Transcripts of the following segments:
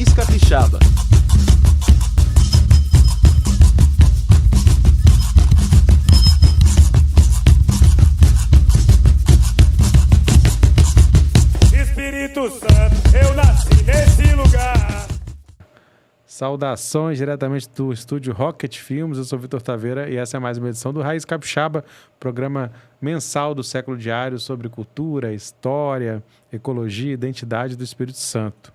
Raiz Capixaba. Espírito Santo, eu nasci nesse lugar. Saudações diretamente do estúdio Rocket Filmes. Eu sou Vitor Taveira e essa é mais uma edição do Raiz Capixaba, programa mensal do Século Diário sobre cultura, história, ecologia e identidade do Espírito Santo.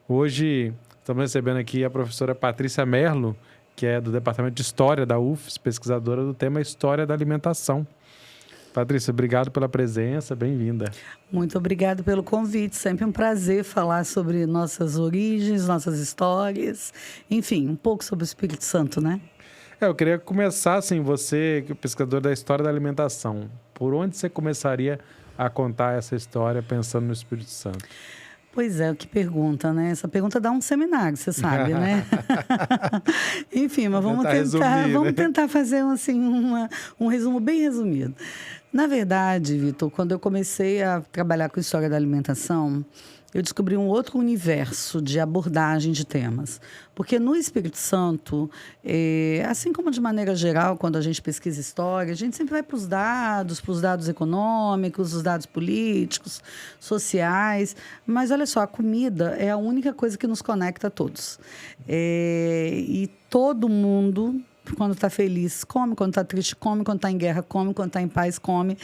Hoje estamos recebendo aqui a professora Patrícia Merlo, que é do Departamento de História da UFES, pesquisadora do tema História da Alimentação. Patrícia, obrigado pela presença, bem-vinda. Muito obrigada pelo convite, sempre um prazer falar sobre nossas origens, nossas histórias, enfim, um pouco sobre o Espírito Santo, né? Eu queria começar, assim, você, que é pesquisador da história da alimentação, por onde você começaria a contar essa história pensando no Espírito Santo? Pois é, que pergunta, né? Essa pergunta dá um seminário, você sabe, né? Enfim, mas vamos tentar fazer um resumo bem resumido. Na verdade, Vitor, quando eu comecei a trabalhar com história da alimentação, eu descobri um outro universo de abordagem de temas. Porque no Espírito Santo, assim como de maneira geral, quando a gente pesquisa história, a gente sempre vai para os dados econômicos, os dados políticos, sociais. Mas olha só, a comida é a única coisa que nos conecta a todos. E todo mundo, quando está feliz, come, quando está triste, come, quando está em guerra, come, quando está em paz, come.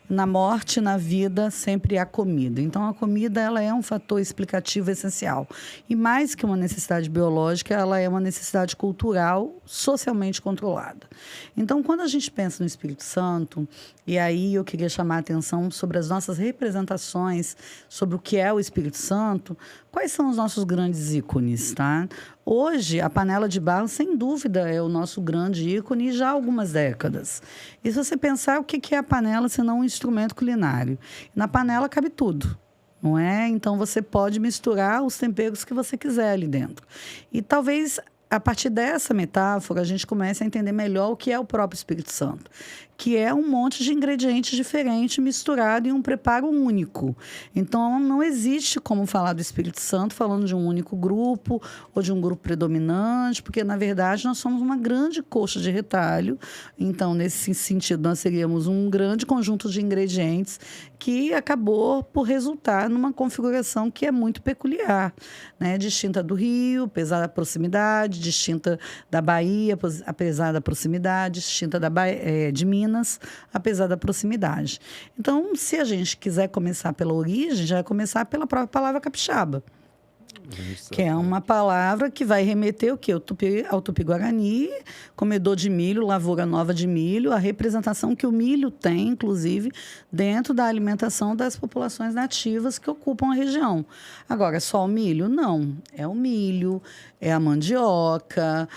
Na morte, na vida, sempre há comida. Então, a comida ela é um fator explicativo essencial. E mais que uma necessidade biológica, ela é uma necessidade cultural, socialmente controlada. Então, quando a gente pensa no Espírito Santo, e aí eu queria chamar a atenção sobre as nossas representações, sobre o que é o Espírito Santo, quais são os nossos grandes ícones, tá? Hoje, a panela de barro, sem dúvida, é o nosso grande ícone já há algumas décadas. E se você pensar, o que é a panela, se não um instrumento culinário? Na panela cabe tudo, não é? Então, você pode misturar os temperos que você quiser ali dentro. E talvez, a partir dessa metáfora, a gente comece a entender melhor o que é o próprio Espírito Santo, que é um monte de ingredientes diferentes misturado em um preparo único. Então, não existe como falar do Espírito Santo falando de um único grupo ou de um grupo predominante, porque, na verdade, nós somos uma grande coxa de retalho. Então, nesse sentido, nós seríamos um grande conjunto de ingredientes que acabou por resultar numa configuração que é muito peculiar, né? Distinta do Rio, apesar da proximidade, distinta da Bahia, apesar da proximidade, distinta de Minas, apesar da proximidade. Então, se a gente quiser começar pela origem, já vai começar pela própria palavra capixaba, que é uma palavra que vai remeter o quê? Ao Tupi-Guarani, comedor de milho, lavoura nova de milho, a representação que o milho tem, inclusive, dentro da alimentação das populações nativas que ocupam a região. Agora, só o milho? Não. É o milho, é a mandioca,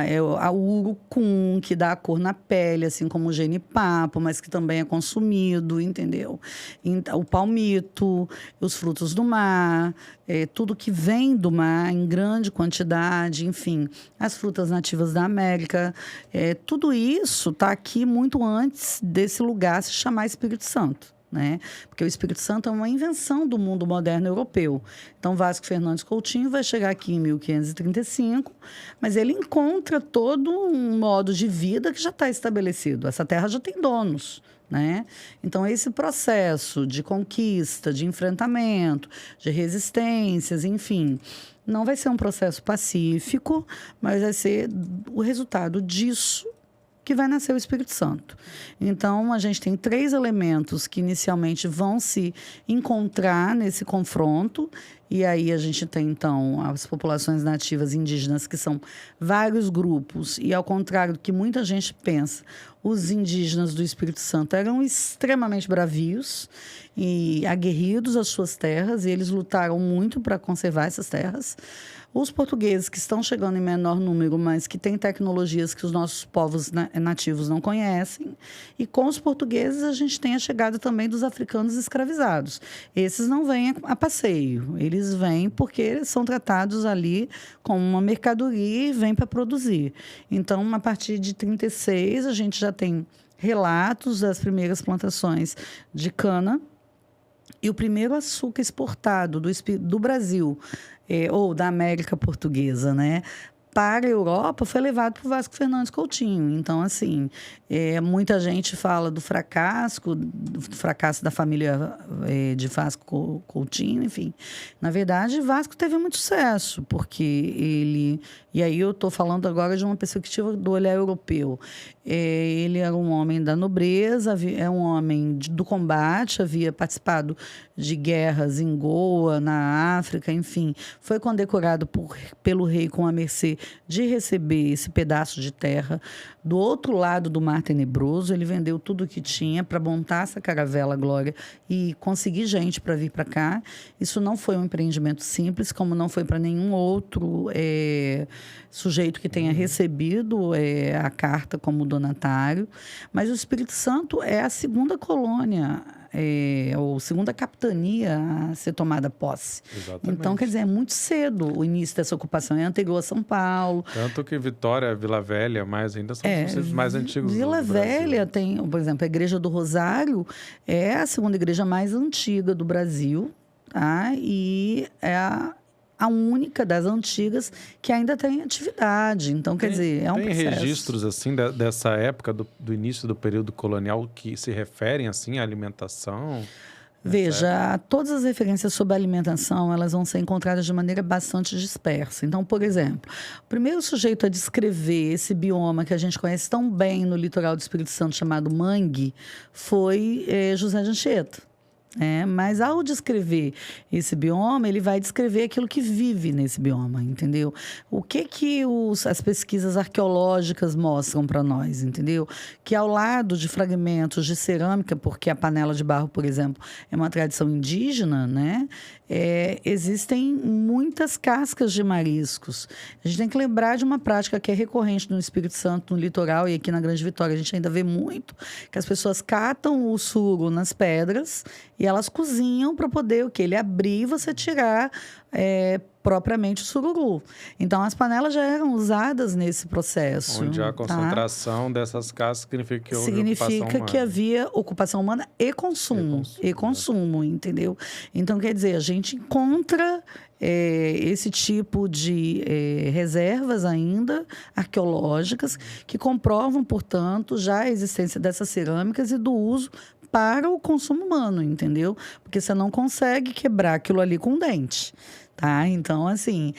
é o urucum, que dá a cor na pele, assim como o genipapo, mas que também é consumido, entendeu? O palmito, os frutos do mar, tudo que vem do mar em grande quantidade, enfim, as frutas nativas da América, tudo isso está aqui muito antes desse lugar se chamar Espírito Santo, né? Porque o Espírito Santo é uma invenção do mundo moderno europeu. Então, Vasco Fernandes Coutinho vai chegar aqui em 1535, mas ele encontra todo um modo de vida que já está estabelecido. Essa terra já tem donos, né? Então, esse processo de conquista, de enfrentamento, de resistências, enfim, não vai ser um processo pacífico, mas vai ser o resultado disso que vai nascer o Espírito Santo. Então, a gente tem 3 elementos que inicialmente vão se encontrar nesse confronto, e aí a gente tem, então, as populações nativas indígenas, que são vários grupos, e ao contrário do que muita gente pensa, os indígenas do Espírito Santo eram extremamente bravios e aguerridos às suas terras, e eles lutaram muito para conservar essas terras. Os portugueses, que estão chegando em menor número, mas que têm tecnologias que os nossos povos nativos não conhecem. E com os portugueses, a gente tem a chegada também dos africanos escravizados. Esses não vêm a passeio, eles vêm porque eles são tratados ali como uma mercadoria e vêm para produzir. Então, a partir de 36, a gente já tem relatos das primeiras plantações de cana, E o primeiro açúcar exportado do Brasil, ou da América Portuguesa, né, para a Europa foi levado por Vasco Fernandes Coutinho. Então, assim, muita gente fala do fracasso da família de Vasco Coutinho, enfim. Na verdade, Vasco teve muito sucesso, porque ele... E aí eu estou falando agora de uma perspectiva do olhar europeu. Ele era um homem da nobreza, é um homem do combate, havia participado de guerras em Goa, na África, enfim. Foi condecorado pelo rei com a mercê de receber esse pedaço de terra do outro lado do Mar Tenebroso. Ele vendeu tudo o que tinha para montar essa caravela Glória e conseguir gente para vir para cá. Isso não foi um empreendimento simples, como não foi para nenhum outro sujeito que tenha recebido a carta como donatário. Mas o Espírito Santo é a segunda colônia, ou segunda capitania a ser tomada posse. Exatamente. Então, quer dizer, é muito cedo o início dessa ocupação. É anterior a São Paulo. Tanto que Vitória, Vila Velha, mais ainda são os conceitos mais antigos Vila do Brasil. Velha tem, por exemplo, a Igreja do Rosário é a segunda igreja mais antiga do Brasil, tá? E é a única das antigas que ainda tem atividade. Então, quer dizer, é um processo. Tem registros, assim, dessa época, do início do período colonial, que se referem, assim, à alimentação? Veja, todas as referências sobre alimentação, elas vão ser encontradas de maneira bastante dispersa. Então, por exemplo, o primeiro sujeito a descrever esse bioma que a gente conhece tão bem no litoral do Espírito Santo, chamado mangue, foi José de Anchieta. Mas ao descrever esse bioma, ele vai descrever aquilo que vive nesse bioma, entendeu? O que as pesquisas arqueológicas mostram para nós, entendeu? Que ao lado de fragmentos de cerâmica, porque a panela de barro, por exemplo, é uma tradição indígena, né? Existem muitas cascas de mariscos. A gente tem que lembrar de uma prática que é recorrente no Espírito Santo, no litoral, e aqui na Grande Vitória a gente ainda vê muito, que as pessoas catam o suro nas pedras e elas cozinham para poder ele abrir e você tirar propriamente o sururu. Então, as panelas já eram usadas nesse processo. Onde a concentração dessas cascas significa que houve ocupação humana. Que havia ocupação humana e consumo, entendeu? Então, quer dizer, a gente encontra esse tipo de reservas ainda arqueológicas que comprovam, portanto, já a existência dessas cerâmicas e do uso para o consumo humano, entendeu? Porque você não consegue quebrar aquilo ali com dente. Tá? Então, assim,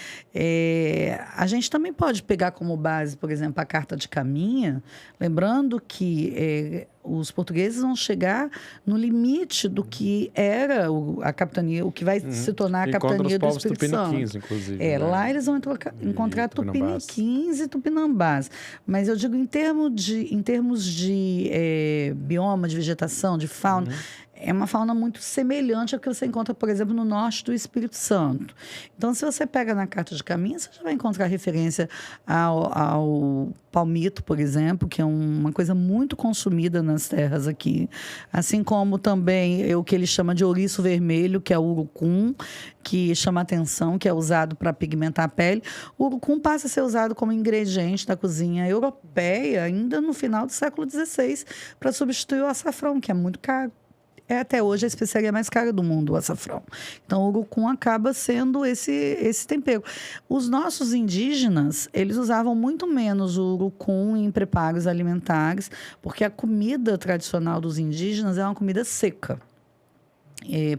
a gente também pode pegar como base, por exemplo, a Carta de Caminha, lembrando que os portugueses vão chegar no limite do que era a capitania, o que vai se tornar a capitania do Espírito Santo. Inclusive. Lá eles vão encontrar tupiniquins e tupinambás. Mas eu digo, em termos de bioma, de vegetação, de fauna, é uma fauna muito semelhante ao que você encontra, por exemplo, no norte do Espírito Santo. Então, se você pega na Carta de Caminha, você já vai encontrar referência ao palmito, por exemplo, que é uma coisa muito consumida nas terras aqui. Assim como também o que ele chama de ouriço vermelho, que é o urucum, que chama atenção, que é usado para pigmentar a pele. O urucum passa a ser usado como ingrediente da cozinha europeia ainda no final do século XVI para substituir o açafrão, que é muito caro. Até hoje a especiaria mais cara do mundo, o açafrão. Então, o urucum acaba sendo esse tempero. Os nossos indígenas, eles usavam muito menos o urucum em preparos alimentares, porque a comida tradicional dos indígenas é uma comida seca.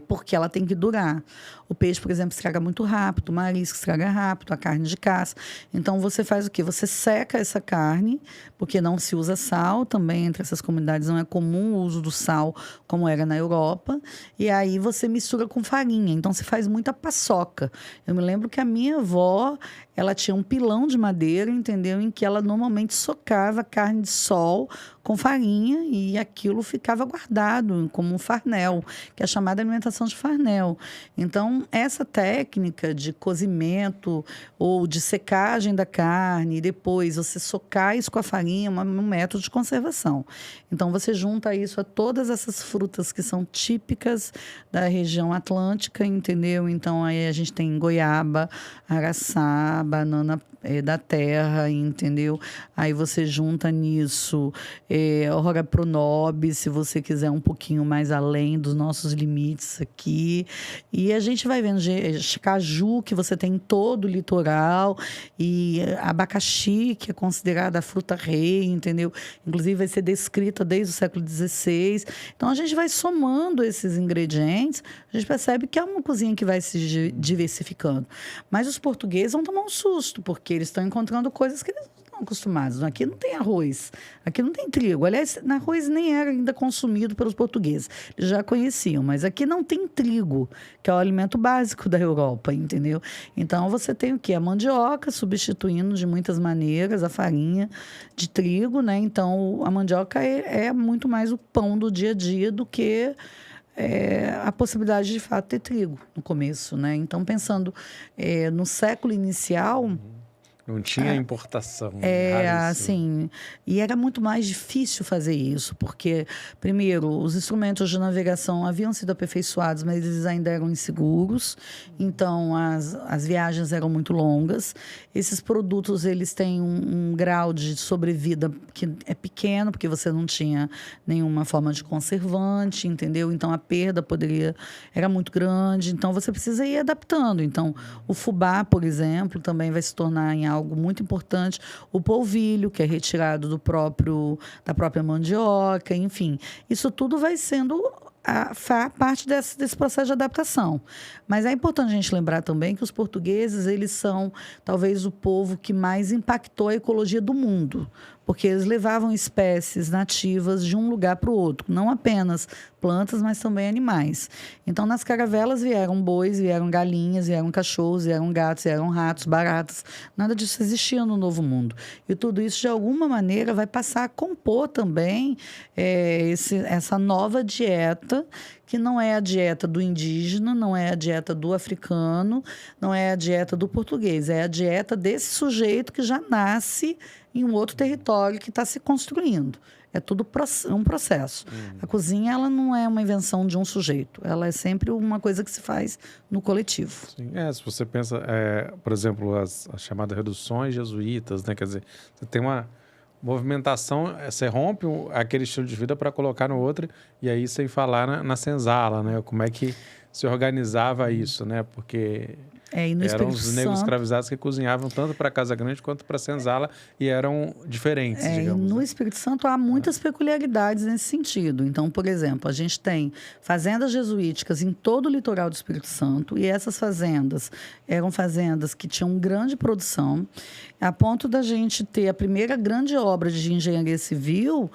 Porque ela tem que durar. O peixe, por exemplo, estraga muito rápido, o marisco estraga rápido, a carne de caça. Então, você faz o quê? Você seca essa carne, porque não se usa sal também, entre essas comunidades não é comum o uso do sal, como era na Europa, e aí você mistura com farinha. Então, se faz muita paçoca. Eu me lembro que a minha avó, ela tinha um pilão de madeira, entendeu? Em que ela normalmente socava carne de sol com farinha e aquilo ficava guardado como um farnel, que é chamada alimentação de farnel. Então, essa técnica de cozimento ou de secagem da carne e depois você socar isso com a farinha é um método de conservação. Então, você junta isso a todas essas frutas que são típicas da região atlântica, entendeu? Então, aí a gente tem goiaba, araçá, banana da terra, entendeu? Aí você junta nisso Ora pro Nobre, se você quiser um pouquinho mais além dos nossos limites aqui. E a gente vai vendo caju, que você tem em todo o litoral, e abacaxi, que é considerada a fruta rei, entendeu? Inclusive vai ser descrita desde o século XVI. Então a gente vai somando esses ingredientes, a gente percebe que é uma cozinha que vai se diversificando. Mas os portugueses vão tomar um susto, porque eles estão encontrando coisas que eles não estão acostumados. Aqui não tem arroz, aqui não tem trigo. Aliás, arroz nem era ainda consumido pelos portugueses. Eles já conheciam, mas aqui não tem trigo, que é o alimento básico da Europa, entendeu? Então, você tem o quê? A mandioca, substituindo de muitas maneiras a farinha de trigo, né? Então, a mandioca é muito mais o pão do dia a dia do que a possibilidade de fato ter trigo no começo, né? Então, pensando no século inicial, não tinha importação. Assim, e era muito mais difícil fazer isso, porque, primeiro, os instrumentos de navegação haviam sido aperfeiçoados, mas eles ainda eram inseguros, então as viagens eram muito longas. Esses produtos, eles têm um grau de sobrevida que é pequeno, porque você não tinha nenhuma forma de conservante, entendeu? Então, a perda era muito grande, então você precisa ir adaptando. Então, o fubá, por exemplo, também vai se tornar em algo muito importante, o polvilho, que é retirado da própria mandioca, enfim. Isso tudo vai sendo parte desse processo de adaptação. Mas é importante a gente lembrar também que os portugueses, eles são talvez o povo que mais impactou a ecologia do mundo, porque eles levavam espécies nativas de um lugar para o outro, não apenas plantas, mas também animais. Então, nas caravelas vieram bois, vieram galinhas, vieram cachorros, vieram gatos, vieram ratos, baratas. Nada disso existia no Novo Mundo. E tudo isso, de alguma maneira, vai passar a compor também essa nova dieta, que não é a dieta do indígena, não é a dieta do africano, não é a dieta do português, é a dieta desse sujeito que já nasce em um outro território que está se construindo. É tudo um processo. A cozinha, ela não é uma invenção de um sujeito. Ela é sempre uma coisa que se faz no coletivo. Sim. Se você pensa, por exemplo, as chamadas reduções jesuítas, né? Quer dizer, você tem uma movimentação, você rompe aquele estilo de vida para colocar no outro, e aí sem falar na senzala, né? Como é que se organizava isso, né? Porque eram os negros escravizados que cozinhavam tanto para Casa Grande quanto para senzala e eram diferentes, digamos. No Espírito Santo há muitas peculiaridades nesse sentido. Então, por exemplo, a gente tem fazendas jesuíticas em todo o litoral do Espírito Santo, e essas fazendas eram fazendas que tinham grande produção, a ponto da gente ter a primeira grande obra de engenharia civil,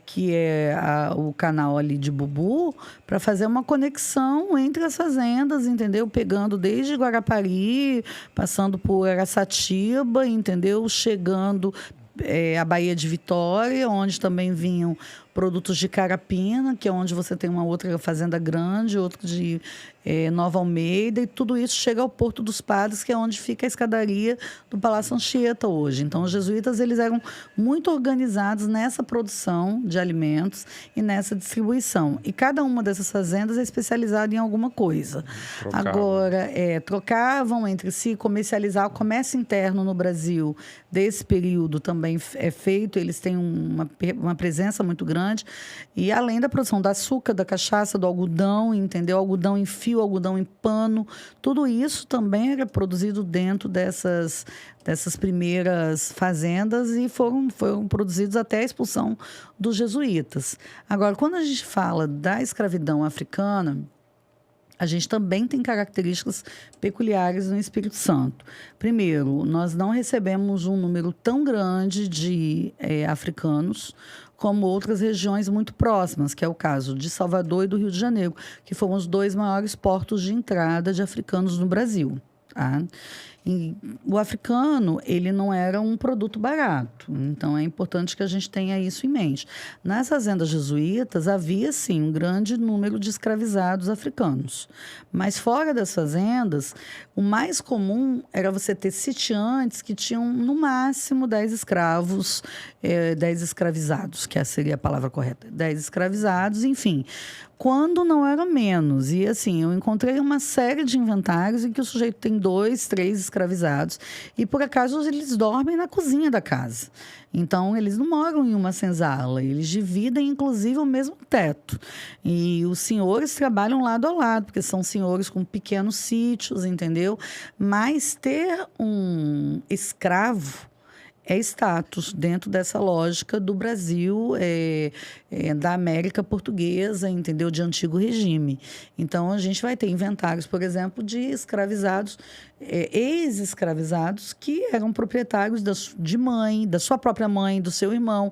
que é o canal ali de Bubu, para fazer uma conexão entre as fazendas, entendeu? Pegando desde Guarapari, passando por Araçatiba, entendeu? Chegando a Baía de Vitória, onde também vinham produtos de Carapina, que é onde você tem uma outra fazenda grande, outra de Nova Almeida, e tudo isso chega ao Porto dos Padres, que é onde fica a escadaria do Palácio Anchieta hoje. Então, os jesuítas, eles eram muito organizados nessa produção de alimentos e nessa distribuição. E cada uma dessas fazendas é especializada em alguma coisa. Agora, trocavam entre si, comercializar. O comércio interno no Brasil, desse período, também é feito. Eles têm uma presença muito grande. E além da produção do açúcar, da cachaça, do algodão, entendeu? Algodão em fio, algodão em pano, tudo isso também era produzido dentro dessas primeiras fazendas e foram produzidos até a expulsão dos jesuítas. Agora, quando a gente fala da escravidão africana, a gente também tem características peculiares no Espírito Santo. Primeiro, nós não recebemos um número tão grande de africanos como outras regiões muito próximas, que é o caso de Salvador e do Rio de Janeiro, que foram os dois maiores portos de entrada de africanos no Brasil. Tá? E o africano, ele não era um produto barato, então é importante que a gente tenha isso em mente. Nas fazendas jesuítas havia, sim, um grande número de escravizados africanos, mas fora das fazendas, o mais comum era você ter sitiantes que tinham, no máximo, 10 escravos, 10 escravizados, que seria a palavra correta, 10 escravizados, enfim. quando não era menos. E assim, eu encontrei uma série de inventários em que o sujeito tem 2, 3 escravizados e por acaso eles dormem na cozinha da casa. Então, eles não moram em uma senzala, eles dividem, inclusive, o mesmo teto. E os senhores trabalham lado a lado, porque são senhores com pequenos sítios, entendeu? Mas ter um escravo é status dentro dessa lógica do Brasil, da América Portuguesa, entendeu? De antigo regime. Então, a gente vai ter inventários, por exemplo, de escravizados, ex-escravizados, que eram proprietários de mãe, da sua própria mãe, do seu irmão,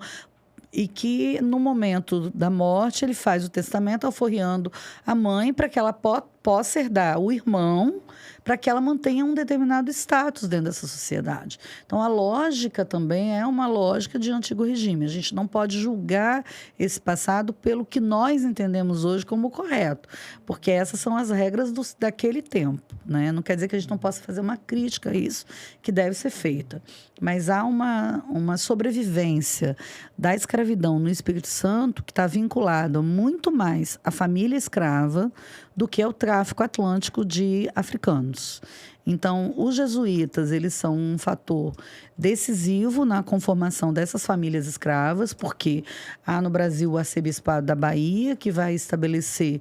e que, no momento da morte, ele faz o testamento alforriando a mãe para que ela possa herdar o irmão, para que ela mantenha um determinado status dentro dessa sociedade. Então, a lógica também é uma lógica de antigo regime. A gente não pode julgar esse passado pelo que nós entendemos hoje como correto, porque essas são as regras daquele tempo, né? Não quer dizer que a gente não possa fazer uma crítica a isso, que deve ser feita. Mas há uma sobrevivência da escravidão no Espírito Santo que está vinculada muito mais à família escrava do que ao tráfico atlântico de africanos. Então, os jesuítas, eles são um fator decisivo na conformação dessas famílias escravas, porque há no Brasil o arcebispado da Bahia, que vai estabelecer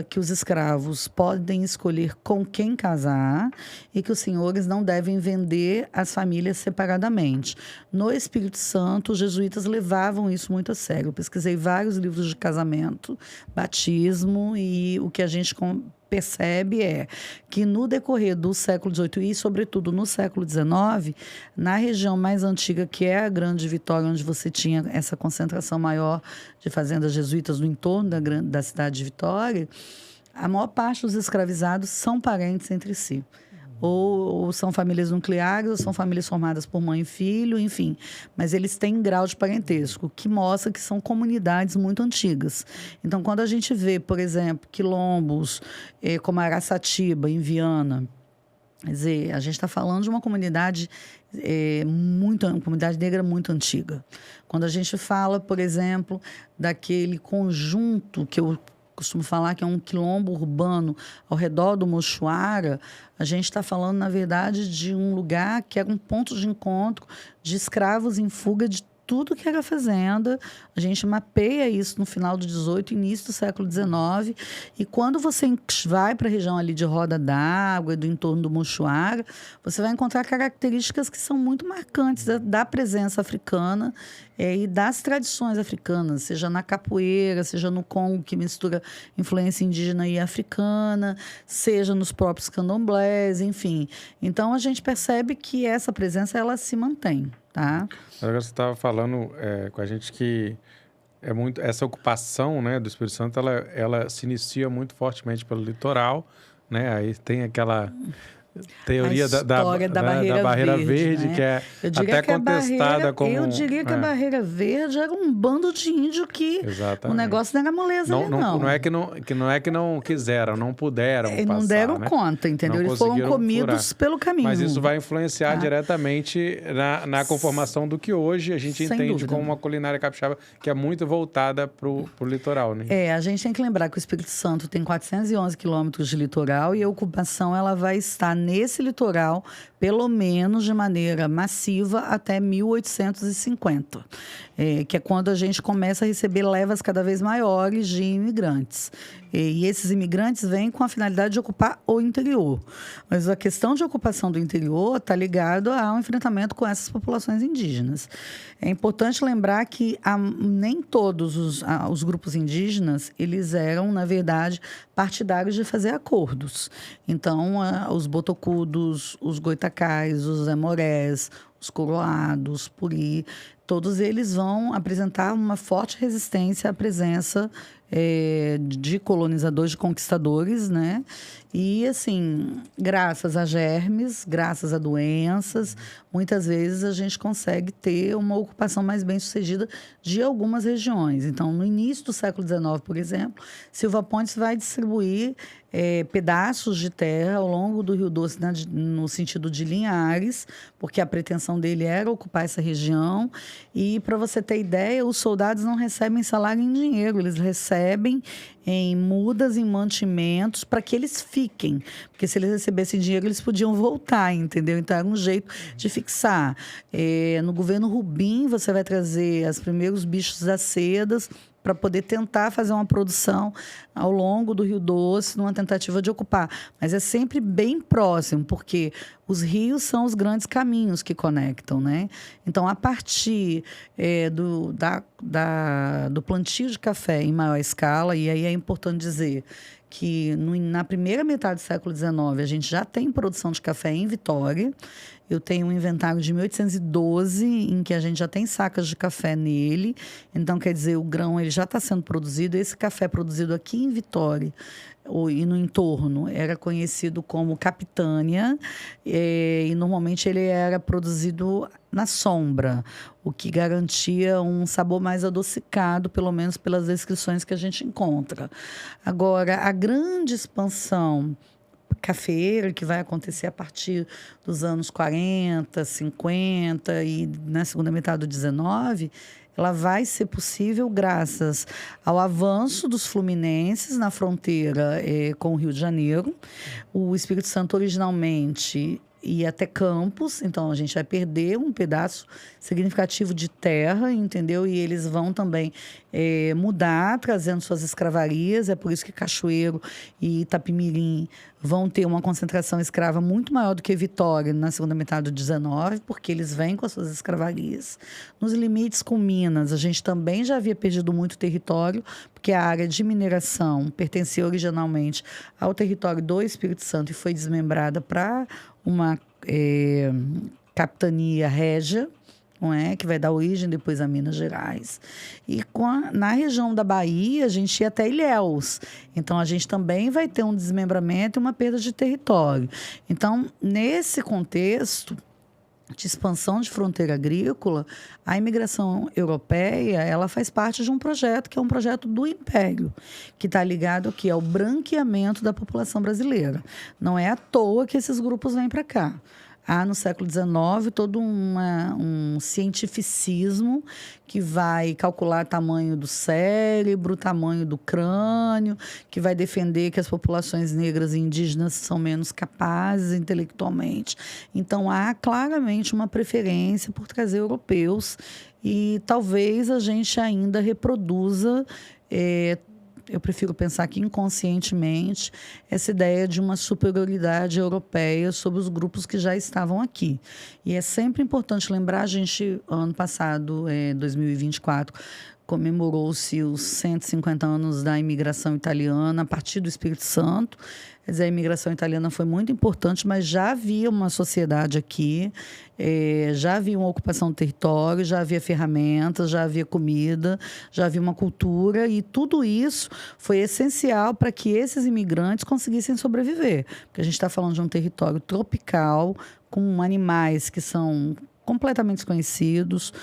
que os escravos podem escolher com quem casar e que os senhores não devem vender as famílias separadamente. No Espírito Santo, os jesuítas levavam isso muito a sério. Eu pesquisei vários livros de casamento, batismo, e o que a gente percebe é que no decorrer do século XVIII e, sobretudo, no século XIX, na região mais antiga, que é a Grande Vitória, onde você tinha essa concentração maior de fazendas jesuítas no entorno da cidade de Vitória, a maior parte dos escravizados são parentes entre si. Ou são famílias nucleares, ou são famílias formadas por mãe e filho, enfim. Mas eles têm grau de parentesco, que mostra que são comunidades muito antigas. Então, quando a gente vê, por exemplo, quilombos, como Araçatiba, em Viana, quer dizer, a gente está falando de uma comunidade, uma comunidade negra muito antiga. Quando a gente fala, por exemplo, daquele conjunto que eu costumo falar que é um quilombo urbano ao redor do Mochuara, a gente está falando, na verdade, de um lugar que era um ponto de encontro de escravos em fuga de tudo que era fazenda. A gente mapeia isso no final do XVIII, início do século XIX. E quando você vai para a região ali de Roda d'Água, do entorno do Mochuara, você vai encontrar características que são muito marcantes da presença africana e das tradições africanas, seja na capoeira, seja no Congo, que mistura influência indígena e africana, seja nos próprios candomblés, enfim. Então, a gente percebe que essa presença, ela se mantém, tá? Agora você estava falando com a gente que essa ocupação, né, do Espírito Santo, ela se inicia muito fortemente pelo litoral, né? Aí tem aquela teoria da barreira verde, né? Que é até contestada como... Eu diria que a barreira verde era um bando de índio que o negócio não era moleza ali, não. Não é que não quiseram, não puderam passar, não deram conta, entendeu? Eles foram comidos pelo caminho. Mas isso vai influenciar diretamente na conformação do que hoje a gente entende como uma culinária capixaba, que é muito voltada para o litoral, né? A gente tem que lembrar que o Espírito Santo tem 411 quilômetros de litoral e a ocupação ela vai estar nesse litoral, pelo menos de maneira massiva, até 1850, que é quando a gente começa a receber levas cada vez maiores de imigrantes. E esses imigrantes vêm com a finalidade de ocupar o interior. Mas a questão de ocupação do interior está ligada ao enfrentamento com essas populações indígenas. É importante lembrar que nem todos os grupos indígenas, eles eram, na verdade, partidários de fazer acordos. Então, os botocudos, os goitacais, os amorés, os coroados, puri, todos eles vão apresentar uma forte resistência à presença de colonizadores, de conquistadores, né? E, assim, graças a germes, graças a doenças, muitas vezes a gente consegue ter uma ocupação mais bem-sucedida de algumas regiões. Então, no início do século XIX, por exemplo, Silva Pontes vai distribuir pedaços de terra ao longo do Rio Doce, no sentido de Linhares, porque a pretensão dele era ocupar essa região. E, para você ter ideia, os soldados não recebem salário em dinheiro, eles recebem recebem em mudas, em mantimentos, para que eles fiquem. Porque se eles recebessem dinheiro, eles podiam voltar, entendeu? Então, era um jeito de fixar. No governo Rubim, você vai trazer os primeiros bichos das sedas para poder tentar fazer uma produção ao longo do Rio Doce, numa tentativa de ocupar. Mas é sempre bem próximo, porque os rios são os grandes caminhos que conectam, né? Então, a partir do plantio de café em maior escala, e aí é importante dizer que na primeira metade do século XIX a gente já tem produção de café em Vitória. Eu tenho um inventário de 1812 em que a gente já tem sacas de café nele. Então, quer dizer, o grão ele já está sendo produzido. Esse café produzido aqui em Vitória e no entorno era conhecido como capitânia, e normalmente ele era produzido na sombra, o que garantia um sabor mais adocicado, pelo menos pelas descrições que a gente encontra. Agora, a grande expansão cafeeira, que vai acontecer a partir dos anos 40, 50 e na segunda metade do 19, ela vai ser possível graças ao avanço dos fluminenses na fronteira com o Rio de Janeiro. O Espírito Santo originalmente ia até Campos, então a gente vai perder um pedaço significativo de terra, entendeu? E eles vão também mudar, trazendo suas escravarias. É por isso que Cachoeiro e Itapimirim vão ter uma concentração escrava muito maior do que Vitória na segunda metade do 19, porque eles vêm com as suas escravarias. Nos limites com Minas, a gente também já havia perdido muito território, porque a área de mineração pertencia originalmente ao território do Espírito Santo e foi desmembrada para uma capitania régia, não é? Que vai dar origem depois a Minas Gerais. E na região da Bahia, a gente ia até Ilhéus. Então, a gente também vai ter um desmembramento e uma perda de território. Então, nesse contexto de expansão de fronteira agrícola, a imigração europeia ela faz parte de um projeto que é um projeto do Império, que está ligado aqui ao branqueamento da população brasileira. Não é à toa que esses grupos vêm para cá. Há, no século XIX, todo um cientificismo que vai calcular o tamanho do cérebro, o tamanho do crânio, que vai defender que as populações negras e indígenas são menos capazes intelectualmente. Então, há claramente uma preferência por trazer europeus e talvez a gente ainda reproduza eu prefiro pensar que inconscientemente essa ideia de uma superioridade europeia sobre os grupos que já estavam aqui. E é sempre importante lembrar, a gente, ano passado, 2024, comemorou-se os 150 anos da imigração italiana a partir do Espírito Santo. Quer dizer, a imigração italiana foi muito importante, mas já havia uma sociedade aqui, já havia uma ocupação do território, já havia ferramentas, já havia comida, já havia uma cultura, e tudo isso foi essencial para que esses imigrantes conseguissem sobreviver. Porque a gente está falando de um território tropical, com animais que são completamente desconhecidos,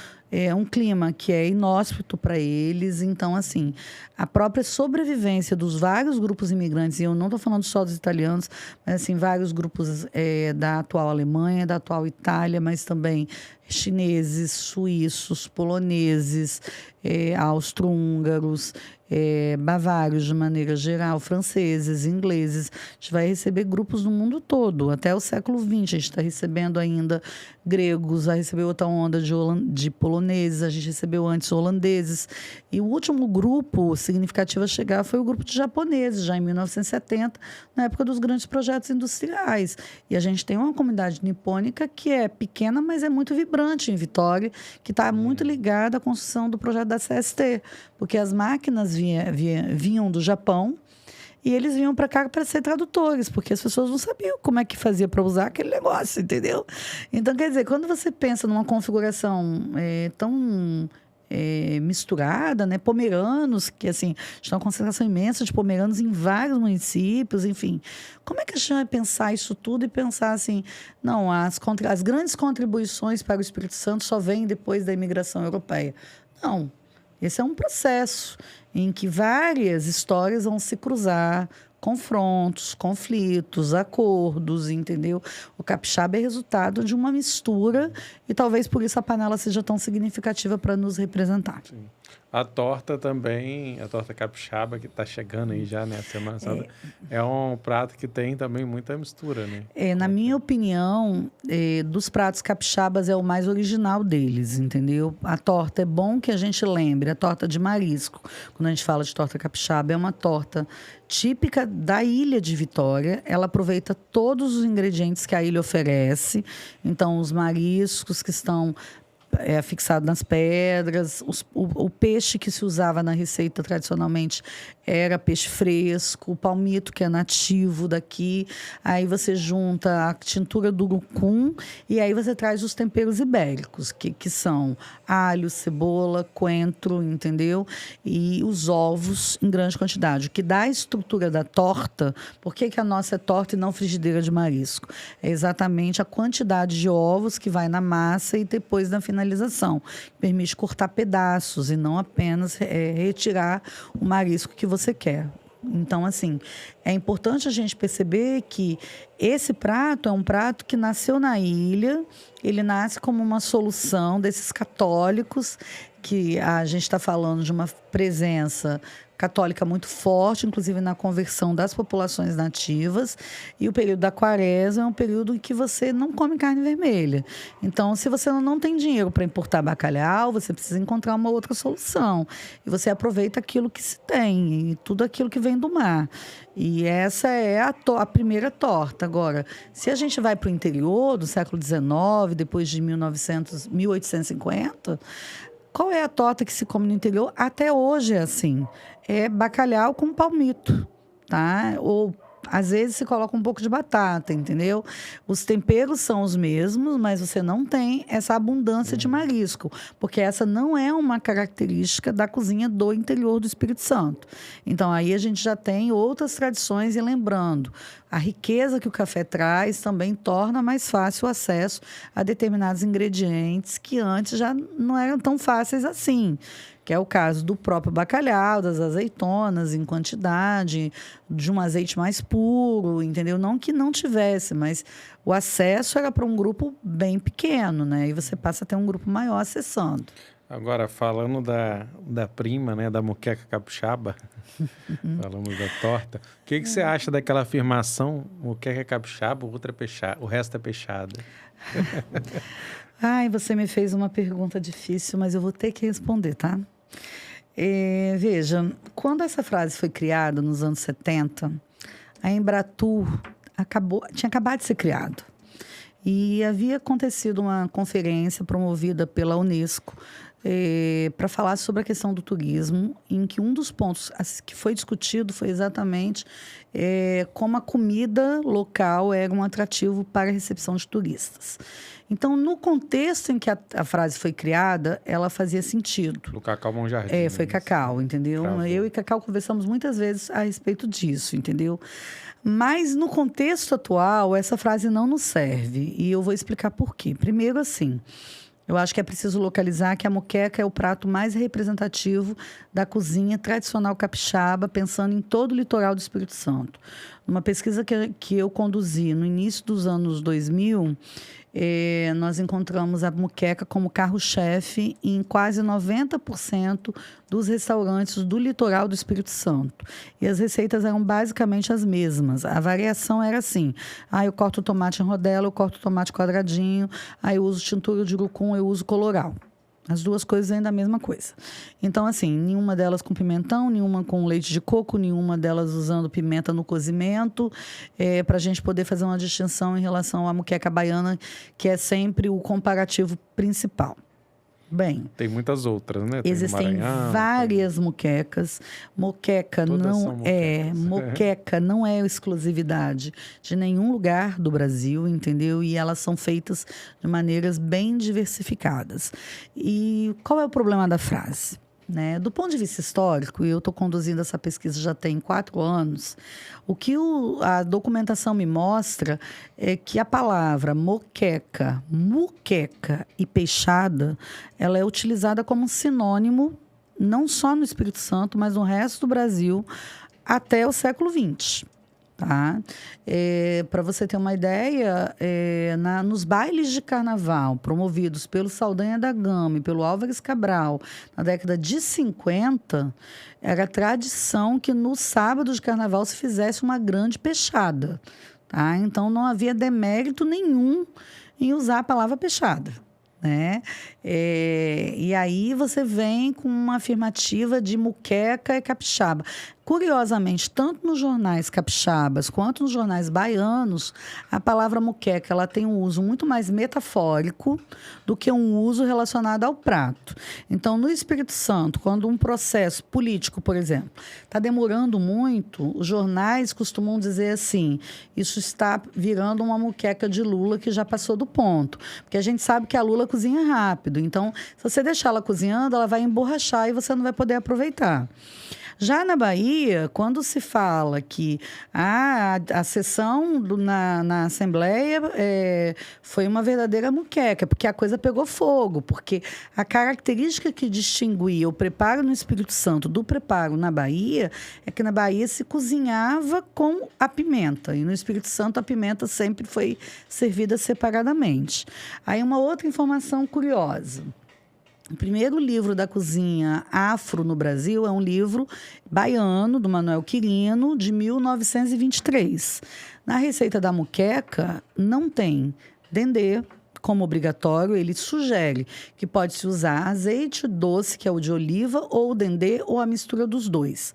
um clima que é inóspito para eles. Então, assim, a própria sobrevivência dos vários grupos imigrantes, e eu não estou falando só dos italianos, mas assim, vários grupos da atual Alemanha, da atual Itália, mas também chineses, suíços, poloneses, austro-húngaros, bavários de maneira geral, franceses, ingleses. A gente vai receber grupos do mundo todo, até o século XX. A gente está recebendo ainda gregos, vai receber outra onda de poloneses, a gente recebeu antes holandeses. E o último grupo significativo a chegar foi o grupo de japoneses, já em 1970, na época dos grandes projetos industriais. E a gente tem uma comunidade nipônica que é pequena, mas é muito vibrante em Vitória, que está muito ligada à construção do projeto da CST, porque as máquinas vinham do Japão e eles vinham para cá para ser tradutores, porque as pessoas não sabiam como é que fazia para usar aquele negócio, entendeu? Então, quer dizer, quando você pensa numa configuração tão misturada, né? Pomeranos, que assim, está uma concentração imensa de pomeranos em vários municípios, enfim. Como é que a gente vai pensar isso tudo e pensar assim, não, as grandes contribuições para o Espírito Santo só vêm depois da imigração europeia? Não. Esse é um processo em que várias histórias vão se cruzar, confrontos, conflitos, acordos, entendeu? O capixaba é resultado de uma mistura e talvez por isso a panela seja tão significativa para nos representar. Sim. A torta também, a torta capixaba, que está chegando aí já, né? A Semana Santa, é um prato que tem também muita mistura, né? Na minha opinião, dos pratos capixabas é o mais original deles, entendeu? A torta é bom que a gente lembre, a torta de marisco. Quando a gente fala de torta capixaba, é uma torta típica da ilha de Vitória. Ela aproveita todos os ingredientes que a ilha oferece. Então, os mariscos que estão fixado nas pedras. O peixe que se usava na receita tradicionalmente era peixe fresco, o palmito, que é nativo daqui. Aí você junta a tintura do urucum e aí você traz os temperos ibéricos, que são alho, cebola, coentro, entendeu? E os ovos em grande quantidade. O que dá a estrutura da torta, por que a nossa é torta e não frigideira de marisco? É exatamente a quantidade de ovos que vai na massa e depois na finalização. Permite cortar pedaços e não apenas retirar o marisco que você quer. Então, assim, é importante a gente perceber que esse prato é um prato que nasceu na ilha, ele nasce como uma solução desses católicos, que a gente está falando de uma presença católica muito forte, inclusive na conversão das populações nativas. E o período da quaresma é um período em que você não come carne vermelha. Então, se você não tem dinheiro para importar bacalhau, você precisa encontrar uma outra solução. E você aproveita aquilo que se tem, e tudo aquilo que vem do mar. E essa é a primeira torta. Agora, se a gente vai para o interior do século XIX, depois de 1850... Qual é a torta que se come no interior? Até hoje é assim. É bacalhau com palmito, tá? Ou, às vezes, se coloca um pouco de batata, entendeu? Os temperos são os mesmos, mas você não tem essa abundância de marisco, porque essa não é uma característica da cozinha do interior do Espírito Santo. Então, aí a gente já tem outras tradições e lembrando, a riqueza que o café traz também torna mais fácil o acesso a determinados ingredientes que antes já não eram tão fáceis assim, que é o caso do próprio bacalhau, das azeitonas em quantidade, de um azeite mais puro, entendeu? Não que não tivesse, mas o acesso era para um grupo bem pequeno, né? E você passa a ter um grupo maior acessando. Agora, falando da prima, né, da moqueca capixaba, falamos da torta, o que você acha daquela afirmação, moqueca capixaba, o resto é peixada? Ai, você me fez uma pergunta difícil, mas eu vou ter que responder, tá? Veja, quando essa frase foi criada, nos anos 70, a Embratur tinha acabado de ser criado. E havia acontecido uma conferência promovida pela Unesco para falar sobre a questão do turismo, em que um dos pontos que foi discutido foi exatamente como a comida local era um atrativo para a recepção de turistas. Então, no contexto em que a frase foi criada, ela fazia sentido. Do Cacau Bom Jardim. Foi Cacau, entendeu? Cravou. Eu e Cacau conversamos muitas vezes a respeito disso, entendeu? Mas, no contexto atual, essa frase não nos serve. E eu vou explicar por quê. Primeiro, assim, eu acho que é preciso localizar que a moqueca é o prato mais representativo da cozinha tradicional capixaba, pensando em todo o litoral do Espírito Santo. Numa pesquisa que eu conduzi no início dos anos 2000, nós encontramos a moqueca como carro-chefe em quase 90% dos restaurantes do litoral do Espírito Santo. E as receitas eram basicamente as mesmas. A variação era assim: eu corto o tomate em rodela, eu corto o tomate quadradinho, aí eu uso tintura de urucum, eu uso colorau. As duas coisas vêm da mesma coisa. Então, assim, nenhuma delas com pimentão, nenhuma com leite de coco, nenhuma delas usando pimenta no cozimento, para a gente poder fazer uma distinção em relação à moqueca baiana, que é sempre o comparativo principal. Bem, tem muitas outras, né? Tem existem várias moquecas. Moqueca não é exclusividade de nenhum lugar do Brasil, entendeu? E elas são feitas de maneiras bem diversificadas. E qual é o problema da frase? Né? Do ponto de vista histórico, e eu estou conduzindo essa pesquisa já tem 4 anos, o que a documentação me mostra é que a palavra moqueca, muqueca e peixada, ela é utilizada como sinônimo, não só no Espírito Santo, mas no resto do Brasil, até o século XX. Tá? Para você ter uma ideia, nos bailes de carnaval promovidos pelo Saldanha da Gama e pelo Álvares Cabral, na década de 50, era tradição que no sábado de carnaval se fizesse uma grande peixada. Tá? Então, não havia demérito nenhum em usar a palavra peixada. Né? E aí você vem com uma afirmativa de muqueca e capixaba. Curiosamente, tanto nos jornais capixabas quanto nos jornais baianos, a palavra muqueca ela tem um uso muito mais metafórico do que um uso relacionado ao prato. Então, no Espírito Santo, quando um processo político, por exemplo, está demorando muito, os jornais costumam dizer assim, isso está virando uma muqueca de lula que já passou do ponto. Porque a gente sabe que a lula cozinha rápido. Então, se você deixar ela cozinhando, ela vai emborrachar e você não vai poder aproveitar. Já na Bahia, quando se fala que a sessão na Assembleia foi uma verdadeira muqueca, porque a coisa pegou fogo, porque a característica que distinguia o preparo no Espírito Santo do preparo na Bahia é que na Bahia se cozinhava com a pimenta, e no Espírito Santo a pimenta sempre foi servida separadamente. Aí uma outra informação curiosa. O primeiro livro da cozinha afro no Brasil é um livro baiano, do Manuel Quirino, de 1923. Na receita da muqueca, não tem dendê como obrigatório. Ele sugere que pode-se usar azeite doce, que é o de oliva, ou o dendê, ou a mistura dos dois.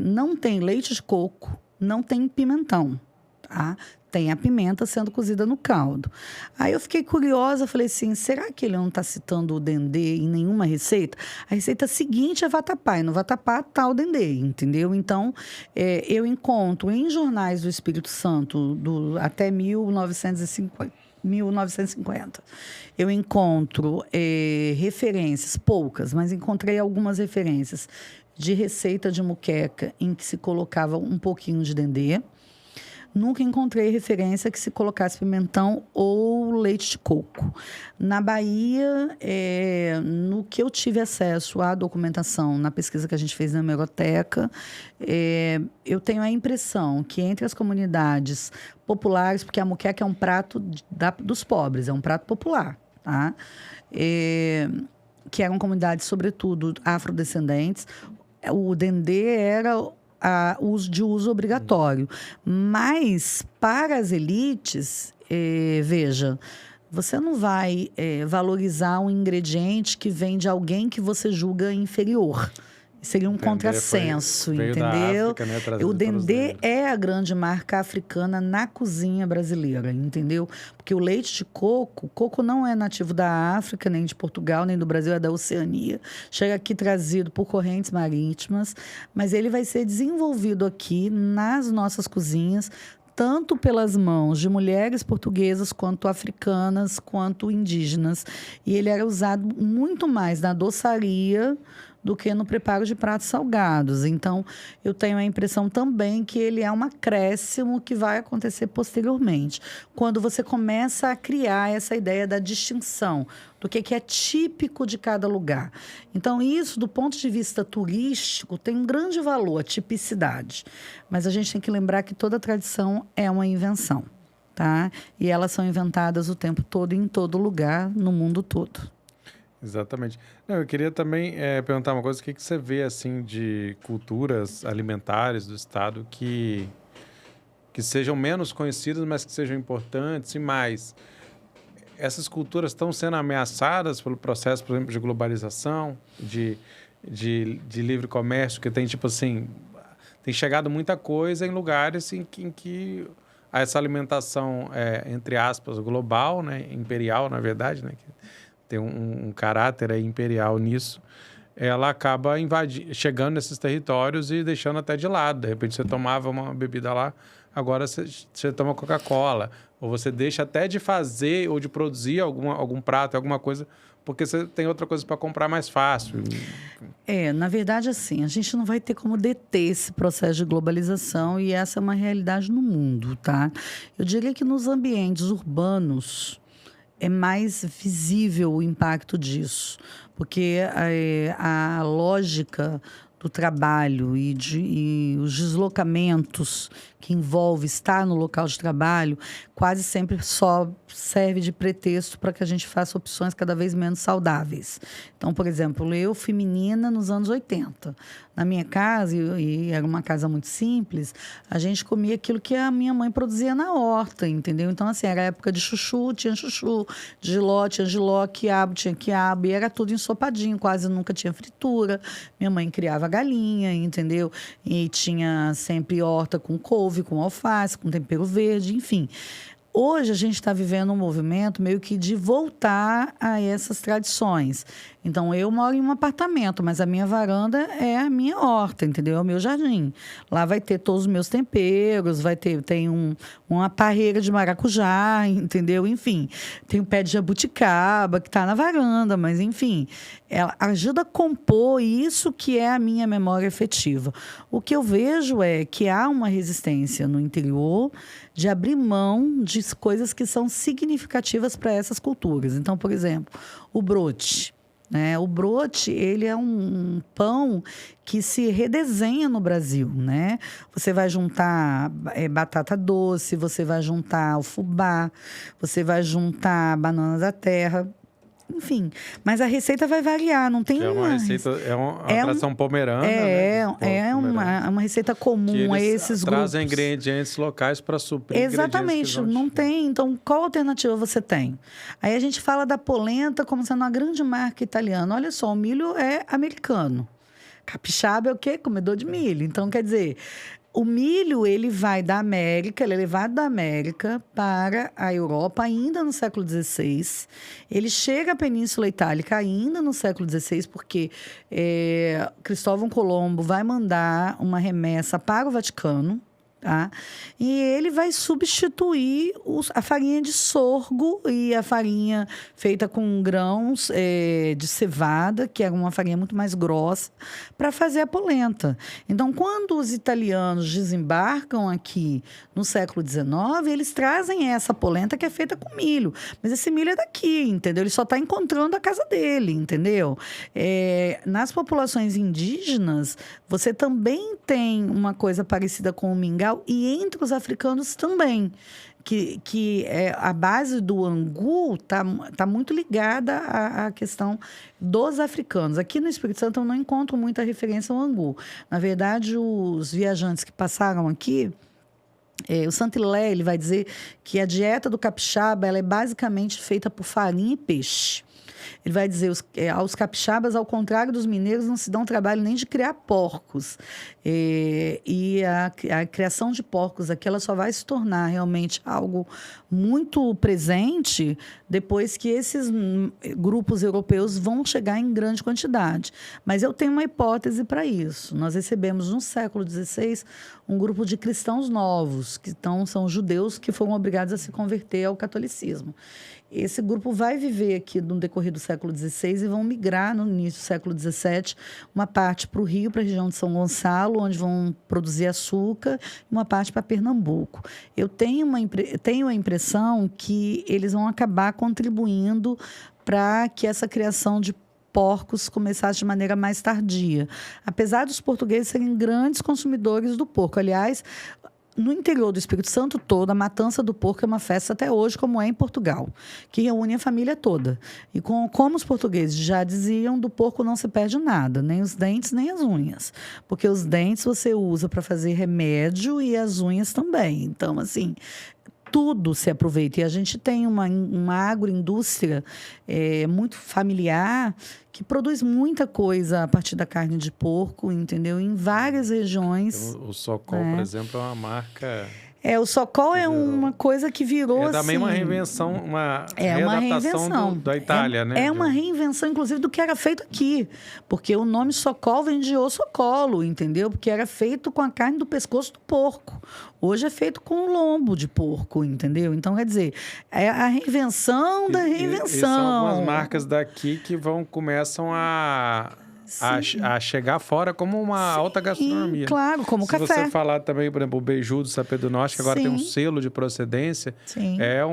Não tem leite de coco, não tem pimentão, tá? Tem a pimenta sendo cozida no caldo. Aí eu fiquei curiosa, falei assim, será que ele não está citando o dendê em nenhuma receita? A receita seguinte é vatapá, e no vatapá está o dendê, entendeu? Então, eu encontro em jornais do Espírito Santo, até 1950, eu encontro referências, poucas, mas encontrei algumas referências de receita de muqueca em que se colocava um pouquinho de dendê. Nunca encontrei referência que se colocasse pimentão ou leite de coco. Na Bahia, no que eu tive acesso à documentação, na pesquisa que a gente fez na hemeroteca, eu tenho a impressão que entre as comunidades populares, porque a moqueca é um prato dos pobres, é um prato popular, tá? Que eram comunidades, sobretudo, afrodescendentes, o dendê era de uso obrigatório. Mas, para as elites, veja, você não vai valorizar um ingrediente que vem de alguém que você julga inferior. Seria um contrassenso, entendeu? África, né, o dendê é a grande marca africana na cozinha brasileira, entendeu? Porque o leite de coco não é nativo da África, nem de Portugal, nem do Brasil, é da Oceania. Chega aqui trazido por correntes marítimas, mas ele vai ser desenvolvido aqui nas nossas cozinhas, tanto pelas mãos de mulheres portuguesas, quanto africanas, quanto indígenas. E ele era usado muito mais na doçaria do que no preparo de pratos salgados. Então, eu tenho a impressão também que ele é um acréscimo que vai acontecer posteriormente, quando você começa a criar essa ideia da distinção, do que é típico de cada lugar. Então, isso, do ponto de vista turístico, tem um grande valor, a tipicidade. Mas a gente tem que lembrar que toda tradição é uma invenção, tá? E elas são inventadas o tempo todo, em todo lugar, no mundo todo. Exatamente. Não, eu queria também perguntar uma coisa, o que você vê assim de culturas alimentares do estado que sejam menos conhecidas, mas que sejam importantes e mais. Essas culturas estão sendo ameaçadas pelo processo, por exemplo, de globalização, de livre comércio, que tem tipo assim, tem chegado muita coisa em lugares em que essa alimentação entre aspas, global, né, imperial, na verdade, né, tem um caráter aí imperial nisso, ela acaba chegando nesses territórios e deixando até de lado. De repente você tomava uma bebida lá, agora você toma Coca-Cola, ou você deixa até de fazer ou de produzir algum prato, alguma coisa, porque você tem outra coisa para comprar mais fácil. Na verdade, assim, a gente não vai ter como deter esse processo de globalização, e essa é uma realidade no mundo, tá? Eu diria que nos ambientes urbanos é mais visível o impacto disso, porque a lógica do trabalho e os deslocamentos que envolve estar no local de trabalho, quase sempre só serve de pretexto para que a gente faça opções cada vez menos saudáveis. Então, por exemplo, eu fui menina nos anos 80. Na minha casa, e era uma casa muito simples, a gente comia aquilo que a minha mãe produzia na horta, entendeu? Então, assim, era época de chuchu, tinha chuchu, de jiló, tinha jiló, quiabo, tinha quiabo, e era tudo ensopadinho, quase nunca tinha fritura. Minha mãe criava galinha, entendeu? E tinha sempre horta com couve, com alface, com tempero verde, enfim. Hoje a gente está vivendo um movimento meio que de voltar a essas tradições. Então, eu moro em um apartamento, mas a minha varanda é a minha horta, entendeu? É o meu jardim. Lá vai ter todos os meus temperos, tem uma parreira de maracujá, entendeu? Enfim, tem o pé de jabuticaba que está na varanda, mas enfim, ela ajuda a compor isso que é a minha memória afetiva. O que eu vejo é que há uma resistência no interior de abrir mão de coisas que são significativas para essas culturas. Então, por exemplo, o brote. O brote, ele é um pão que se redesenha no Brasil, né? Você vai juntar batata doce, você vai juntar o fubá, você vai juntar banana da terra, enfim. Mas a receita vai variar, não tem uma receita, é uma tradição pomerana, né? Uma receita comum a esses grupos. Trazem ingredientes locais para suprir. Exatamente, não tem. Então, qual alternativa você tem? Aí a gente fala da polenta como sendo uma grande marca italiana. Olha só, o milho é americano. Capixaba é o quê? Comedor de milho. Então, quer dizer, o milho, ele vai da América, ele é levado da América para a Europa ainda no século XVI. Ele chega à Península Itálica ainda no século XVI, porque Cristóvão Colombo vai mandar uma remessa para o Vaticano. Tá? E ele vai substituir a farinha de sorgo e a farinha feita com grãos de cevada, que é uma farinha muito mais grossa, para fazer a polenta. Então, quando os italianos desembarcam aqui no século XIX, eles trazem essa polenta que é feita com milho. Mas esse milho é daqui, entendeu? Ele só está encontrando a casa dele, entendeu? Nas populações indígenas, você também tem uma coisa parecida com o mingau, e entre os africanos também, que a base do angu tá muito ligada à questão dos africanos. Aqui no Espírito Santo eu não encontro muita referência ao angu. Na verdade, os viajantes que passaram aqui, o Santilé, ele vai dizer que a dieta do capixaba ela é basicamente feita por farinha e peixe. Ele vai dizer, aos capixabas, ao contrário dos mineiros, não se dão trabalho nem de criar porcos. E a criação de porcos aqui, ela só vai se tornar realmente algo muito presente depois que esses grupos europeus vão chegar em grande quantidade. Mas eu tenho uma hipótese para isso. Nós recebemos, no século XVI, um grupo de cristãos novos, que são judeus que foram obrigados a se converter ao catolicismo. Esse grupo vai viver aqui no decorrer do século XVI e vão migrar no início do século XVII, uma parte para o Rio, para a região de São Gonçalo, onde vão produzir açúcar, e uma parte para Pernambuco. Eu tenho a impressão que eles vão acabar contribuindo para que essa criação de porcos começasse de maneira mais tardia. Apesar dos portugueses serem grandes consumidores do porco. Aliás, no interior do Espírito Santo todo, a matança do porco é uma festa até hoje, como é em Portugal, que reúne a família toda. E como os portugueses já diziam, do porco não se perde nada, nem os dentes, nem as unhas. Porque os dentes você usa para fazer remédio e as unhas também. Então, assim, tudo se aproveita. E a gente tem uma agroindústria muito familiar que produz muita coisa a partir da carne de porco, entendeu? Em várias regiões. O Socol, por exemplo, é uma marca... O Socol é uma coisa que virou assim... também uma reinvenção, uma readaptação da Itália, né? É uma reinvenção, inclusive, do que era feito aqui. Porque o nome Socol vem de osso colo, entendeu? Porque era feito com a carne do pescoço do porco. Hoje é feito com o lombo de porco, entendeu? Então, quer dizer, é a reinvenção da reinvenção. E são algumas marcas daqui que começam a chegar fora como uma alta gastronomia. Claro, como café. Se você falar também, por exemplo, o beiju do Sapé do Norte, que agora tem um selo de procedência, é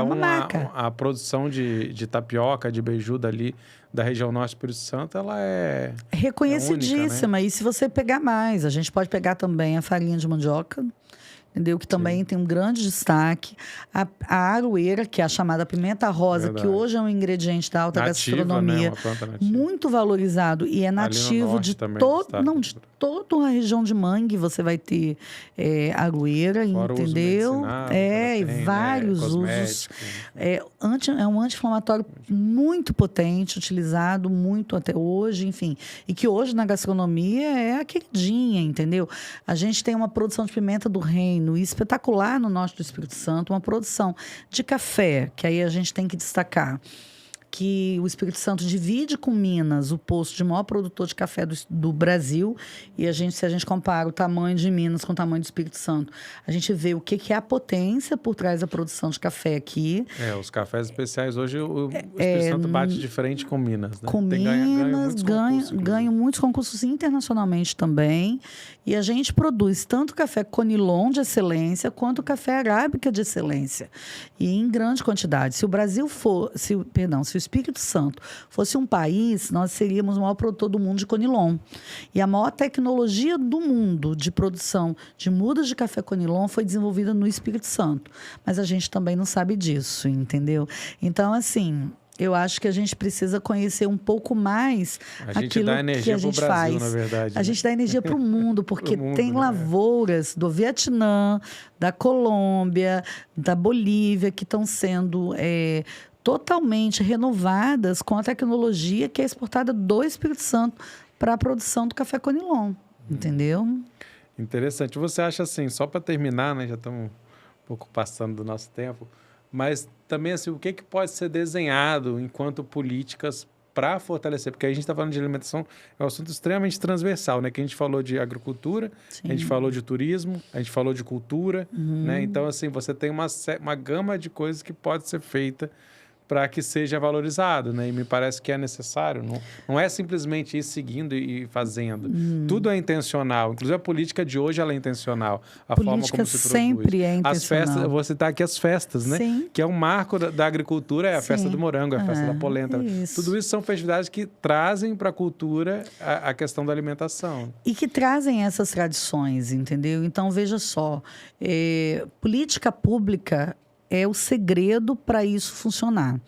uma marca. A produção de tapioca, de beiju dali da região norte do Espírito Santo, ela é reconhecidíssima. Única, né? E se você pegar mais, a gente pode pegar também a farinha de mandioca, entendeu? Que também tem um grande destaque. A aroeira, que é a chamada pimenta rosa, Verdade. que hoje é um ingrediente da alta gastronomia, né? Uma planta nativa. muito valorizado e é nativo de toda a região de Mangue. Você vai ter aroeira, fora entendeu? E vários usos. É um anti-inflamatório muito potente, utilizado muito até hoje, enfim. E que hoje na gastronomia é a queridinha, entendeu? A gente tem uma produção de pimenta do reino espetacular no norte do Espírito Santo, uma produção de café, que aí a gente tem que destacar que o Espírito Santo divide com Minas o posto de maior produtor de café do Brasil. E se a gente compara o tamanho de Minas com o tamanho do Espírito Santo, a gente vê o que é a potência por trás da produção de café aqui. Os cafés especiais hoje o Espírito Santo bate de frente com Minas, né? Com Minas, ganha muitos concursos internacionalmente também. E a gente produz tanto café Conilon de excelência quanto café arábica de excelência. E em grande quantidade. Se o Brasil se o Espírito Santo fosse um país, nós seríamos o maior produtor do mundo de Conilon. E a maior tecnologia do mundo de produção de mudas de café Conilon foi desenvolvida no Espírito Santo. Mas a gente também não sabe disso, entendeu? Então, assim, eu acho que a gente precisa conhecer um pouco mais aquilo que a gente faz. Na verdade, a gente dá energia para o mundo, porque tem lavouras do Vietnã, da Colômbia, da Bolívia, que estão sendo totalmente renovadas com a tecnologia que é exportada do Espírito Santo para a produção do café Conilon, entendeu? Interessante. Você acha assim, só para terminar, né, já estamos um pouco passando do nosso tempo, mas também assim, o que pode ser desenhado enquanto políticas para fortalecer? Porque a gente está falando de alimentação, é um assunto extremamente transversal, né? Que a gente falou de agricultura, a gente falou de turismo, a gente falou de cultura, né? Então, assim, você tem uma gama de coisas que pode ser feita para que seja valorizado, né? E me parece que é necessário. Não é simplesmente ir seguindo e fazendo. Tudo é intencional. Inclusive, a política de hoje ela é intencional. A forma como se produz. Sempre é intencional. As festas, eu vou citar aqui as festas, né? Sim. Que é um marco da agricultura, é a festa do morango, é a festa da polenta. Tudo isso são festividades que trazem para a cultura a questão da alimentação. E que trazem essas tradições, entendeu? Então, veja só, política pública é o segredo para isso funcionar.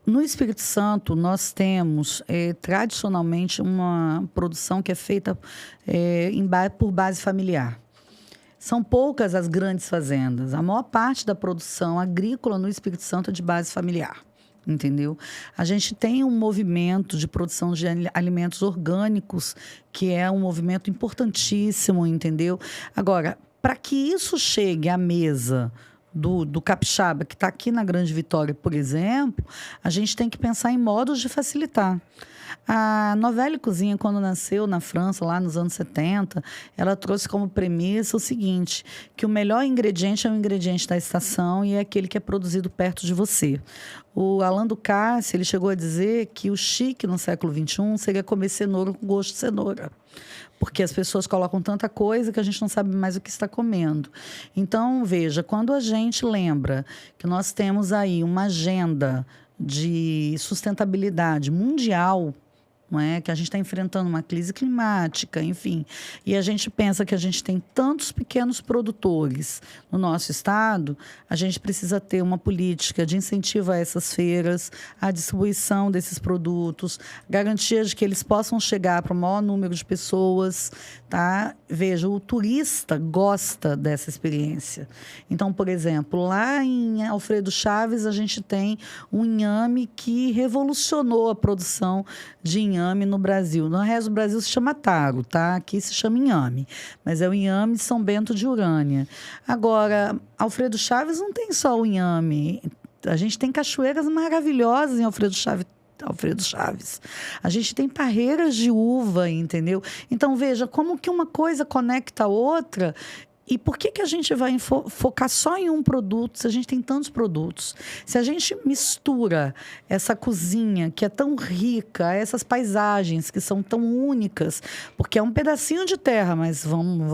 No Espírito Santo, nós temos, tradicionalmente, uma produção que é feita por base familiar. São poucas as grandes fazendas. A maior parte da produção agrícola no Espírito Santo é de base familiar. Entendeu? A gente tem um movimento de produção de alimentos orgânicos, que é um movimento importantíssimo, entendeu? Agora, para que isso chegue à mesa do capixaba, que está aqui na Grande Vitória, por exemplo, a gente tem que pensar em modos de facilitar. A Novelle Cozinha, quando nasceu na França, lá nos anos 70, ela trouxe como premissa o seguinte, que o melhor ingrediente é o ingrediente da estação e é aquele que é produzido perto de você. O Alain Ducasse, ele chegou a dizer que o chique no século XXI seria comer cenoura com gosto de cenoura. Porque as pessoas colocam tanta coisa que a gente não sabe mais o que está comendo. Então, veja, quando a gente lembra que nós temos aí uma agenda de sustentabilidade mundial, não é? Que a gente está enfrentando uma crise climática, enfim, e a gente pensa que a gente tem tantos pequenos produtores no nosso estado, a gente precisa ter uma política de incentivo a essas feiras, a distribuição desses produtos, garantia de que eles possam chegar para o maior número de pessoas, tá? Veja, o turista gosta dessa experiência. Então, por exemplo, lá em Alfredo Chaves, a gente tem um inhame que revolucionou a produção de inhame no Brasil. No resto do Brasil se chama taro, tá? Aqui se chama inhame. Mas é o inhame de São Bento de Urânia. Agora, Alfredo Chaves não tem só o inhame. A gente tem cachoeiras maravilhosas em Alfredo Chaves. A gente tem parreiras de uva, entendeu? Então, veja, como que uma coisa conecta a outra. E por que a gente vai focar só em um produto se a gente tem tantos produtos? Se a gente mistura essa cozinha que é tão rica, essas paisagens que são tão únicas, porque é um pedacinho de terra, mas vamos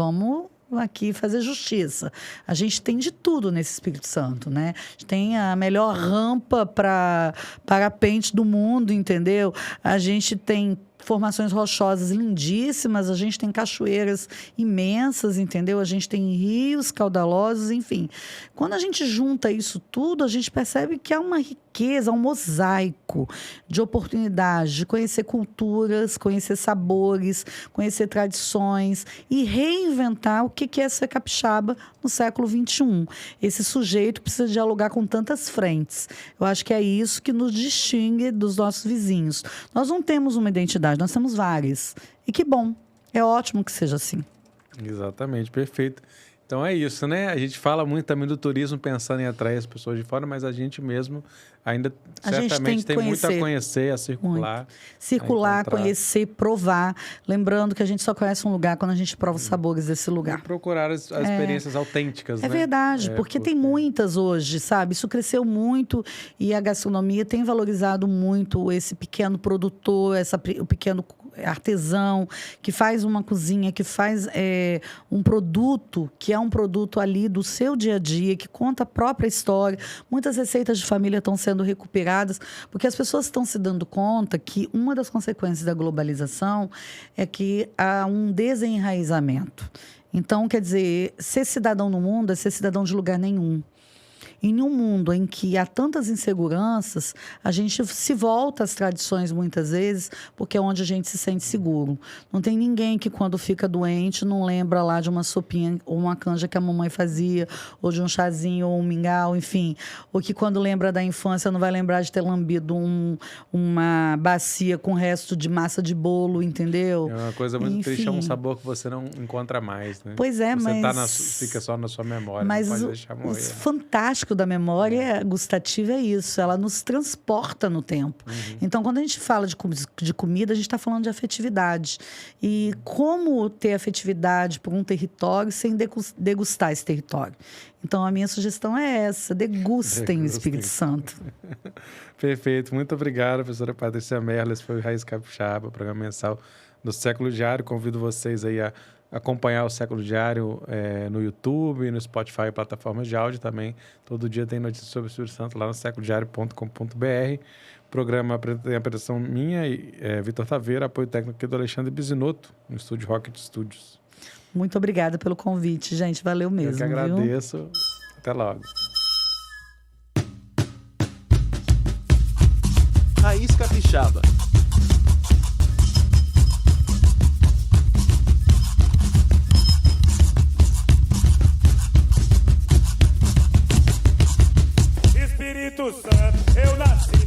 aqui fazer justiça. A gente tem de tudo nesse Espírito Santo, né? A gente tem a melhor rampa para parapente do mundo, entendeu? A gente tem formações rochosas lindíssimas, a gente tem cachoeiras imensas, entendeu? A gente tem rios caudalosos, enfim. Quando a gente junta isso tudo, a gente percebe que há uma riqueza, um mosaico de oportunidades, de conhecer culturas, conhecer sabores, conhecer tradições e reinventar o que é ser capixaba no século XXI. Esse sujeito precisa dialogar com tantas frentes. Eu acho que é isso que nos distingue dos nossos vizinhos. Nós não temos uma identidade, nós temos várias. E que bom, é ótimo que seja assim. Exatamente, perfeito. Então é isso, né? A gente fala muito também do turismo pensando em atrair as pessoas de fora, mas a gente mesmo ainda certamente tem muito a conhecer, a circular. Muito. Circular, conhecer, provar. Lembrando que a gente só conhece um lugar quando a gente prova os sabores desse lugar. E procurar as experiências autênticas, né? É verdade, porque tem muitas hoje, sabe? Isso cresceu muito e a gastronomia tem valorizado muito esse pequeno produtor, o pequeno artesão que faz uma cozinha, que faz um produto que é um produto ali do seu dia a dia, que conta a própria história. Muitas receitas de família estão sendo recuperadas, porque as pessoas estão se dando conta que uma das consequências da globalização é que há um desenraizamento. Então, quer dizer, ser cidadão no mundo é ser cidadão de lugar nenhum. Em um mundo em que há tantas inseguranças, a gente se volta às tradições muitas vezes, porque é onde a gente se sente seguro. Não tem ninguém que, quando fica doente, não lembra lá de uma sopinha ou uma canja que a mamãe fazia, ou de um chazinho ou um mingau, enfim. Ou que, quando lembra da infância, não vai lembrar de ter lambido uma bacia com resto de massa de bolo, entendeu? É uma coisa muito triste, é um sabor que você não encontra mais, né? Pois é, fica só na sua memória, mas não pode deixar morrer. Mas fantástico da memória gustativa é isso, ela nos transporta no tempo. Então, quando a gente fala de comida, a gente está falando de afetividade. E como ter afetividade por um território sem degustar esse território? Então, a minha sugestão é essa: degustem o Espírito Santo. Perfeito. Muito obrigado, professora Patrícia Merla. Esse foi o Raiz Capixaba, programa mensal do Século Diário. Convido vocês aí a acompanhar o Século Diário no YouTube, no Spotify, plataformas de áudio também. Todo dia tem notícias sobre o Espírito Santo lá no seculodiario.com.br. Programa tem a apresentação minha e Vitor Taveira, apoio técnico aqui do Alexandre Bisinotto, no estúdio Rocket Studios. Muito obrigada pelo convite, gente. Valeu mesmo. Eu que agradeço. Viu? Até logo. Raiz Capixaba. Espírito Santo, eu nasci